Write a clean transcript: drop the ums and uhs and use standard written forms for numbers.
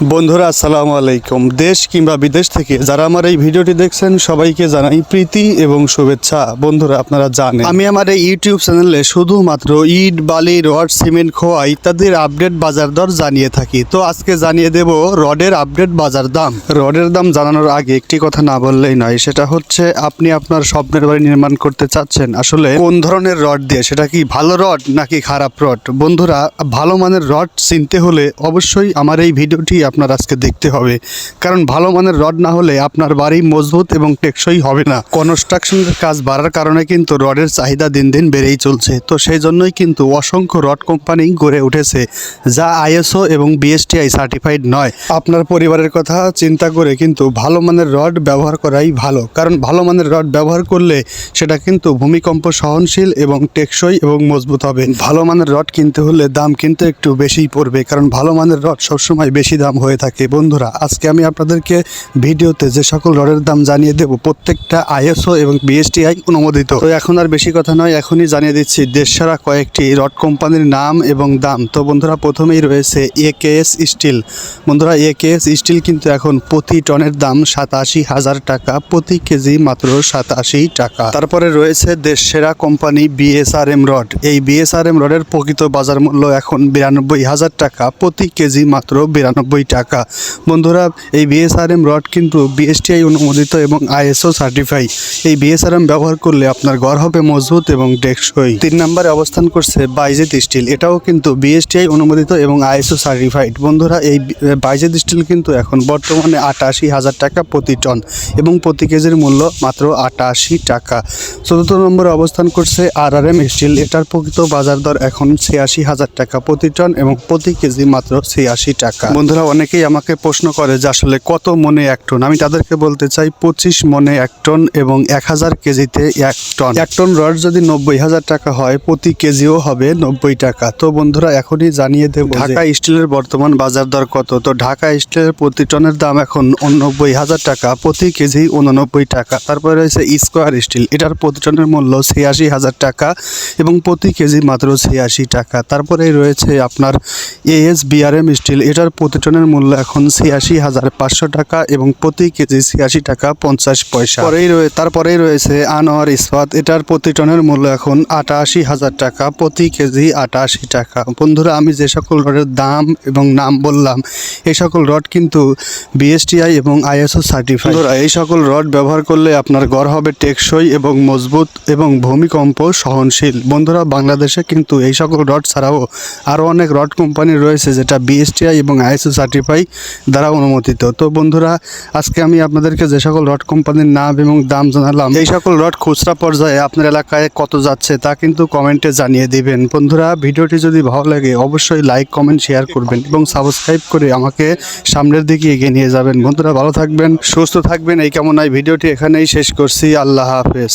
বন্ধুরা আসসালামু আলাইকুম। দেশ কিংবা বিদেশ থেকে যারা আমার এই ভিডিওটি দেখছেন সবাইকে জানাই প্রীতি এবং শুভেচ্ছা। বন্ধুরা আপনারা জানেন আমি আমার এই ইউটিউব চ্যানেলে শুধুমাত্র ইট, বালি, রড, সিমেন্ট, খোয়া ইত্যাদির আপডেট বাজার দর জানিয়ে থাকি। তো আজকে জানিয়ে দেব রডের আপডেট বাজার দাম। রডের দাম জানানোর আগে একটি কথা না বললেই নয়, সেটা হচ্ছে আপনি আপনার স্বপ্নের বাড়ি নির্মাণ করতে চাচ্ছেন, আসলে কোন ধরনের রড দিয়ে, সেটা কি ভালো রড নাকি খারাপ রড। বন্ধুরা ভালো মানের রড চিনতে হলে অবশ্যই আমার এই ভিডিওটি আপনার আজকে দেখতে হবে, কারণ ভালো মানের রড না হলে আপনার বাড়ি মজবুত এবং টেকসই হবে না। কনস্ট্রাকশনের কাজ বাড়ার কারণে কিন্তু রডের চাহিদা দিন দিন বেড়েই চলছে। তো সেই জন্যই কিন্তু অসংখ্য রড কোম্পানি গড়ে উঠেছে যা আইএসও এবং বিএসটিআই সার্টিফাইড নয়। আপনার পরিবারের কথা চিন্তা করে কিন্তু ভালো মানের রড ব্যবহার করাই ভালো, কারণ ভালো মানের রড ব্যবহার করলে সেটা কিন্তু ভূমিকম্প সহনশীল এবং টেকসই এবং মজবুত হবে। ভালো মানের রড কিনতে হলে দাম কিন্তু একটু বেশিই পড়বে, কারণ ভালো মানের রড সবসময় বেশি দাম হয়ে থাকে। বন্ধুরা আজকে আমি আপনাদেরকে ভিডিওতে যে সকল রডের দাম জানিয়ে দেব প্রত্যেকটা আইএসও এবং বিএসটিআই অনুমোদিত। তো এখন আর বেশি কথা নয়, এখনই জানিয়ে দিচ্ছি দেশসেরা কয়েকটি রড কোম্পানির নাম এবং দাম। তো বন্ধুরা প্রথমেই রয়েছে একেএস স্টিল। বন্ধুরা একেএস স্টিল কিন্তু এখন প্রতি টনের দাম 87,000 টাকা, প্রতি কেজি মাত্র 87 টাকা। তারপরে রয়েছে দেশসেরা কোম্পানি বিএসআরএম রড। এই বিএসআরএম রডের প্রকৃত বাজার মূল্য এখন 92,000 টাকা, প্রতি কেজি মাত্র 92 টাকা। বন্ধুরা এই বিএসআরএম রড কিন্তু বিএসটিআই অনুমোদিত এবং আইএসও সার্টিফাই। এই বিএসআরএম ব্যবহার করলে আপনার ঘর হবে মজবুত এবং টেকসই। 3 নম্বরে অবস্থান করছে বাইজেদ স্টিল। এটাও কিন্তু বিএসটিআই অনুমোদিত এবং আইএসও সার্টিফাইড। বন্ধুরা এই বাইজেদ স্টিল কিন্তু এখন বর্তমানে 88,000 টাকা প্রতি টন এবং প্রতি কেজির মূল্য মাত্র 88 টাকা। 4র্থ নম্বরে অবস্থান করছে আরআরএম স্টিল। এটার প্রকৃত বাজার দর এখন 86,000 টাকা প্রতি টন এবং প্রতি কেজি মাত্র 86 টাকা। বন্ধুরা অনেকেই আমাকে প্রশ্ন করে যে আসলে কত মনে 1 টন। আমি তাদেরকে বলতে চাই 25 মনে 1 টন এবং 1000 কেজিতে 1 টন। 1 টন রড যদি 90,000 টাকা হয়, প্রতি কেজিও হবে 90 টাকা। তো বন্ধুরা এখনই জানিয়ে দেব ঢাকা স্টিলের বর্তমান বাজার দর কত। তো ঢাকা স্টিলের প্রতি টনের দাম এখন 89,000 টাকা, প্রতি কেজি 89 টাকা। তারপরে রয়েছে স্কোয়ার স্টিল। এটার প্রতি টনের মূল্য 86,000 টাকা এবং প্রতি কেজি মাত্র 86 টাকা। তারপরেই রয়েছে আপনার এএসবিআরএম স্টিল। এটার প্রতি টনের মূল্য এখন 86,500 টাকা এবং প্রতি কেজি 86 টাকা 50 পয়সা। তারপরেই রয়েছে আনোয়ার ইস্পাত। এটার প্রতি টনের মূল্য এখন 88,000 টাকা, প্রতি কেজি 88 টাকা। বন্ধুরা আমি যে সকল রডের দাম এবং নাম বললাম এই সকল রড কিন্তু বিএসটিআই এবং আইএসও সার্টিফাইড। বন্ধুরা এই সকল রড ব্যবহার করলে আপনার ঘর হবে টেকসই এবং মজবুত এবং ভূমিকম্প সহনশীল। বন্ধুরা বাংলাদেশে কিন্তু এই সকল রড ছাড়াও আরও অনেক রড কোম্পানি রয়েছে যেটা বিএসটিআই এবং আইএসও সার্টিফাই দ্বারা অনুমোদিত। তো বন্ধুরা আজকে আমি আপনাদেরকে যে সকল রড কোম্পানির নাম এবং দাম জানালাম, এই সকল রড খুচরা পর্যায়ে আপনার এলাকায় কত যাচ্ছে তা কিন্তু কমেন্টে জানিয়ে দিবেন। বন্ধুরা ভিডিওটি যদি ভালো লাগে অবশ্যই লাইক, কমেন্ট, শেয়ার করবেন এবং সাবস্ক্রাইব করে আমাকে সামনের দিকে এগিয়ে নিয়ে যাবেন। বন্ধুরা ভালো থাকবেন, সুস্থ থাকবেন এই কামনায় ভিডিওটি এখানেই শেষ করছি। আল্লাহ হাফেজ।